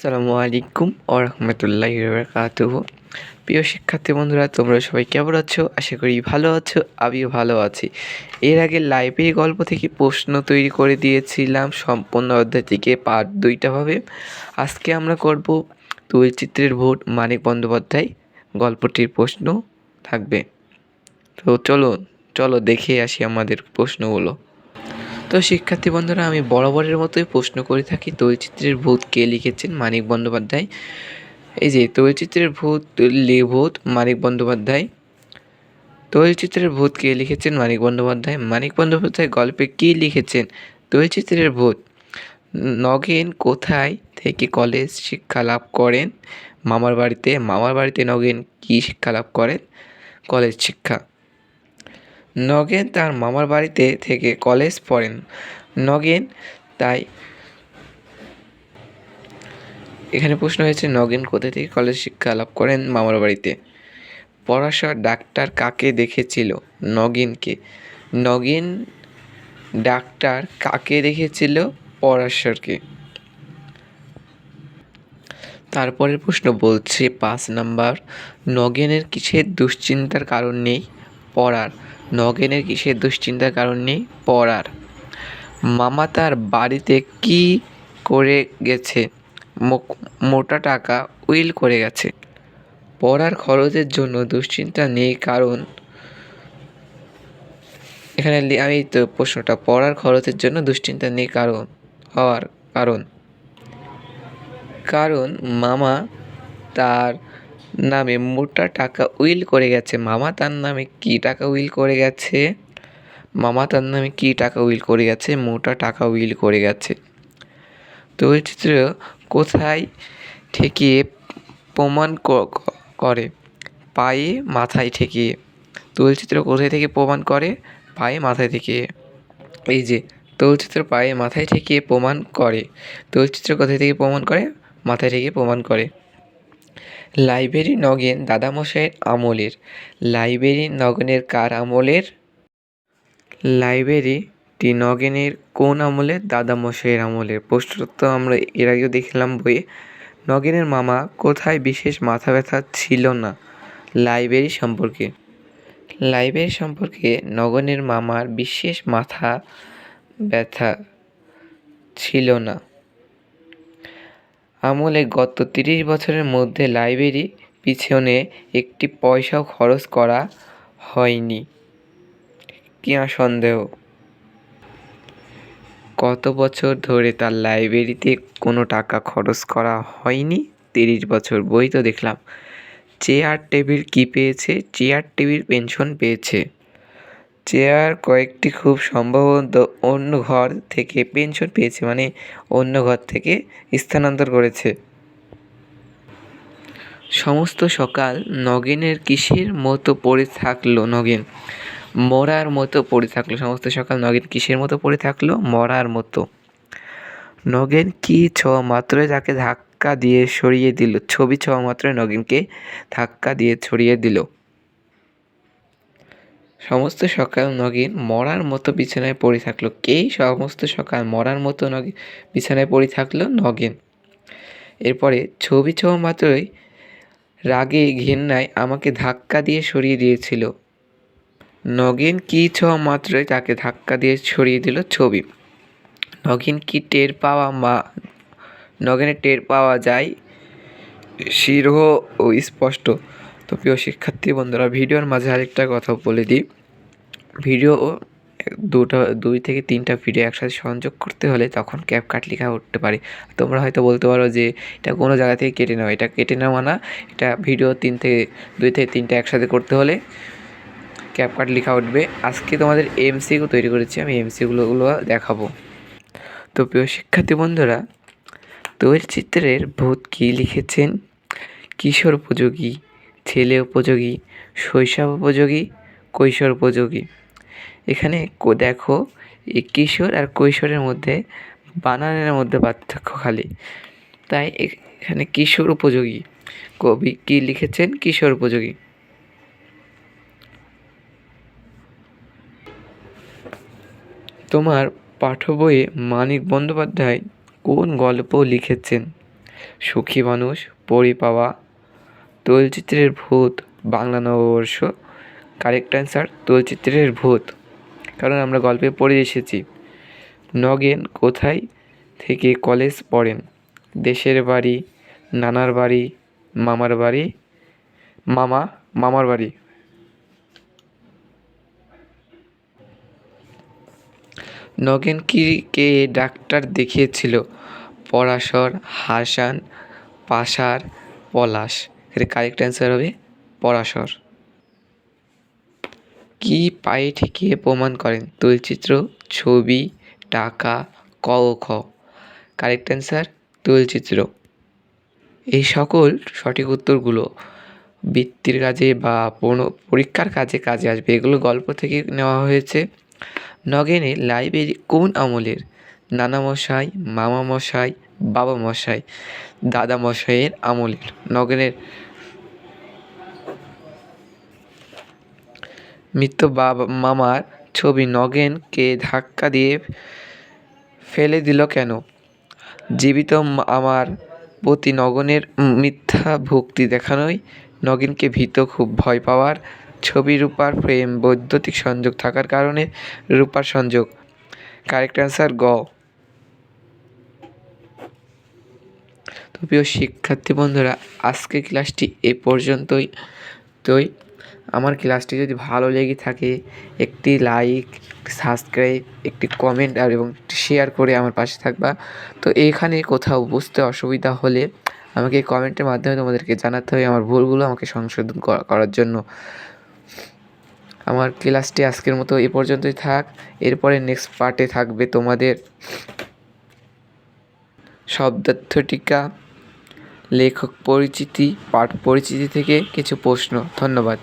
আসসালামু আলাইকুম ওরহমতুল্লাহি বারাকাতুহু। প্রিয় শিক্ষার্থী বন্ধুরা, তোমরা সবাই কেমন আছো? আশা করি ভালো আছো। আমিও ভালো আছি। এর আগে লাইব্রেরি গল্প থেকে প্রশ্ন তৈরি করে দিয়েছিলাম সম্পূর্ণ অধ্যায় থেকে পার্ট 2টা ভাবে। আজকে আমরা করব তৈলচিত্রের ভূত মানিক বন্দ্যোপাধ্যায় গল্পটির প্রশ্ন থাকবে। তো চলো দেখে আসি আমাদের প্রশ্নগুলো। তো শিক্ষার্থী বন্ধুরা, আমি বরাবরের মতোই প্রশ্ন করে থাকি, তৈলচিত্রের ভূত কে লিখেছেন? মানিক বন্দ্যোপাধ্যায়। এই যে তৈলচিত্রের ভূত মানিক বন্দ্যোপাধ্যায়। তৈলচিত্রের ভূত কে লিখেছেন? মানিক বন্দ্যোপাধ্যায়। মানিক বন্দ্যোপাধ্যায় গল্পে কী লিখেছেন? তৈলচিত্রের ভূত। নগেন কোথায় থেকে কলেজ শিক্ষা লাভ করেন? মামার বাড়িতে নগেন কী শিক্ষা লাভ করেন? কলেজ শিক্ষা। নগেন তার মামার বাড়িতে থেকে কলেজ পড়েন। নগেন তাই এখানে প্রশ্ন হয়েছে, নগেন কোথা থেকে কলেজ শিক্ষা লাভ করেন? মামার বাড়িতে। পরাশর ডাক্তার কাকে দেখেছিল? নগেনকে। নগেন ডাক্তার কাকে দেখেছিল? পরাশরকে। তারপরের প্রশ্ন বলছে 5 নাম্বার, নগেনের কিসের দুশ্চিন্তার কারণ নেই? পড়ার। নগেনের কিসের দুশ্চিন্তার কারণ নেই? পড়ার। মামা তার বাড়িতে কি করে গেছে? মোটা টাকা উইল করে গেছে। পড়ার খরচের জন্য দুশ্চিন্তা নেই কারণ, এখানে আমি তো প্রশ্নটা, পড়ার খরচের জন্য দুশ্চিন্তা নেই কারণ মামা তার নামে মোটা টাকা উইল করে গেছে। মামা তার নামে কি টাকা উইল করে গেছে? মোটা টাকা উইল করে গেছে। তৈলচিত্র কোথায় ঠেকিয়ে প্রমাণ করে? পায়ে মাথায় ঠেকিয়ে। তৈলচিত্র কোথায় থেকে প্রমাণ করে? পায়ে মাথায় ঠেকিয়ে। এই যে তৈলচিত্র পায়ে মাথায় ঠেকিয়ে প্রমাণ করে। তৈলচিত্র কোথায় থেকে প্রমাণ করে? মাথায় ঠেকিয়ে প্রমাণ করে। লাইব্রেরি নগেন দাদামশাইয়ের আমলের। লাইব্রেরি নগেনের কার আমলের? লাইব্রেরিটি নগেনের কোন আমলের? দাদামশাইয়ের আমলের। প্রশ্নটা তো আমরা এর আগেও দেখলাম বইয়ে। নগেনের মামা কোথায় বিশেষ মাথা ব্যথা ছিল না? লাইব্রেরি সম্পর্কে নগেনের মামার বিশেষ মাথা ব্যথা ছিল না। আমলে গত 30 বছরের মধ্যে লাইব্রেরি পিছনে একটি পয়সাও খরচ করা হয়নি। কিনা সন্দেহ? কত বছর ধরে তার লাইব্রেরিতে কোনো টাকা খরচ করা হয়নি? 30 বছর। বই তো দেখলাম। চেয়ার টেবিল কি পেয়েছে? চেয়ার টেবিল পেনশন পেয়েছে। চেয়ার কয়েকটি খুব সম্ভবত অন্য ঘর থেকে পেনশন পেয়েছে, মানে অন্য ঘর থেকে স্থানান্তর করেছে। সমস্ত সকাল নগেনের কিসের মতো পড়ে থাকলো? নগেন মরার মতো পড়ে থাকলো। সমস্ত সকাল নগেন কিসের মতো পড়ে থাকলো? মরার মতো। নগেন কি ছোঁয়া মাত্রই তাকে ধাক্কা দিয়ে সরিয়ে দিল? ছবি ছোঁয়া মাত্রই নগেনকে ধাক্কা দিয়ে সরিয়ে দিল। সমস্ত সকাল নগেন মরার মতো বিছানায় পড়ে থাকলো। কে সমস্ত সকাল মরার মতো বিছানায় পড়ে থাকলো? নগেন। এরপরে ছবি ছোঁয়া মাত্রই রাগে ঘেন্নায় আমাকে ধাক্কা দিয়ে সরিয়ে দিয়েছিল। নগেন কি ছোঁয়া মাত্রই তাকে ধাক্কা দিয়ে সরিয়ে দিল? ছবি। নগেনের টের পাওয়া যায় দৃঢ় ও স্পষ্ট। তো প্রিয় শিক্ষার্থী বন্ধুরা, ভিডিওর মাঝে আরেকটা কথা বলে দিই। ভিডিও 2 থেকে 3টা ভিডিও একসাথে সংযোগ করতে হলে তখন ক্যাপকাট লেখা উঠতে পারে। তোমরা হয়তো বলতে পারো যে এটা কোনো জায়গা থেকে কেটে নেওয়া। এটা কেটে নেওয়া না, এটা ভিডিও 2 থেকে 3টা একসাথে করতে হলে ক্যাপকাট লেখা উঠবে। আজকে তোমাদের এমসিকিউ তৈরি করেছি, আমি এমসিকিউগুলো দেখাবো। তো প্রিয় শিক্ষার্থী বন্ধুরা, তৈলচিত্রের ভূত কী লিখেছেন? কিশোর উপযোগী, ছেলে উপযোগী, শৈশব উপযোগী, কৈশোর উপযোগী। এখানে দেখো, এই কিশোর আর কৈশোরের মধ্যে বানানের মধ্যে পার্থক্য খালি, তাই এখানে কিশোর উপযোগী। কবি কি লিখেছেন? কিশোর উপযোগী। তোমার পাঠ্য বইয়ে মানিক বন্দ্যোপাধ্যায় কোন গল্প লিখেছেন? সুখী মানুষ, পরি পাওয়া, তৈলচিত্রের ভূত, বাংলা নববর্ষ। কারেক্ট অ্যান্সার তৈলচিত্রের ভূত, কারণ আমরা গল্পে পড়ে এসেছি। নগেন কোথায় থেকে কলেজ পড়েন? দেশের বাড়ি, নানার বাড়ি, মামার বাড়ি, মামার বাড়ি। নগেন কে ডাক্তার দেখিয়েছিল? পরাশর, হাসান, পাশার, পলাশ। এর কারেক্ট অ্যান্সার হবে পরাশর। কি পায়ে ঠেকিয়ে প্রমাণ করেন? তৈলচিত্র, ছবি, টাকা, ক ও খ। কারেক্ট অ্যান্সার তৈলচিত্র। এই সকল সঠিক উত্তরগুলো বৃত্তির কাজে বা পরীক্ষার কাজে আসবে। এগুলো গল্প থেকে নেওয়া হয়েছে। নগেনের লাইব্রেরি কোন আমলের? নানামশাই, মামামশাই, বাবামশাই, দাদামশাইয়ের আমলের। নগেনের মৃত মামার ছবি নগেনকে ধাক্কা দিয়ে ফেলে দিল কেন? জীবিত আমার প্রতি নগেনের মিথ্যা ভক্তি দেখানোই নগেনকে খুব ভয় পাওয়ার। ছবি রূপার প্রেম বৈদ্যুতিক সংযোগ থাকার কারণে রূপার সংযোগ। কারেক্ট অ্যান্সার গ। তো প্রিয় শিক্ষার্থী বন্ধুরা, আজকের ক্লাসটি এ পর্যন্তই। আমার ক্লাসটি যদি ভালো লেগে থাকে একটি লাইক, সাবস্ক্রাইব, একটি কমেন্ট এবং শেয়ার করে আমার পাশে থাকবা। তো এখানে কোথাও বুঝতে অসুবিধা হলে আমাকে কমেন্টের মাধ্যমে তোমাদেরকে জানাতে হবে, আমার ভুলগুলো আমাকে সংশোধন করার জন্য। আমার ক্লাসটি আজকের মতো এ পর্যন্তই থাক। এরপরে নেক্সট পার্টে থাকবে তোমাদের শব্দার্থ টিকা, লেখক পরিচিতি, পাঠ পরিচিতি থেকে কিছু প্রশ্ন। ধন্যবাদ।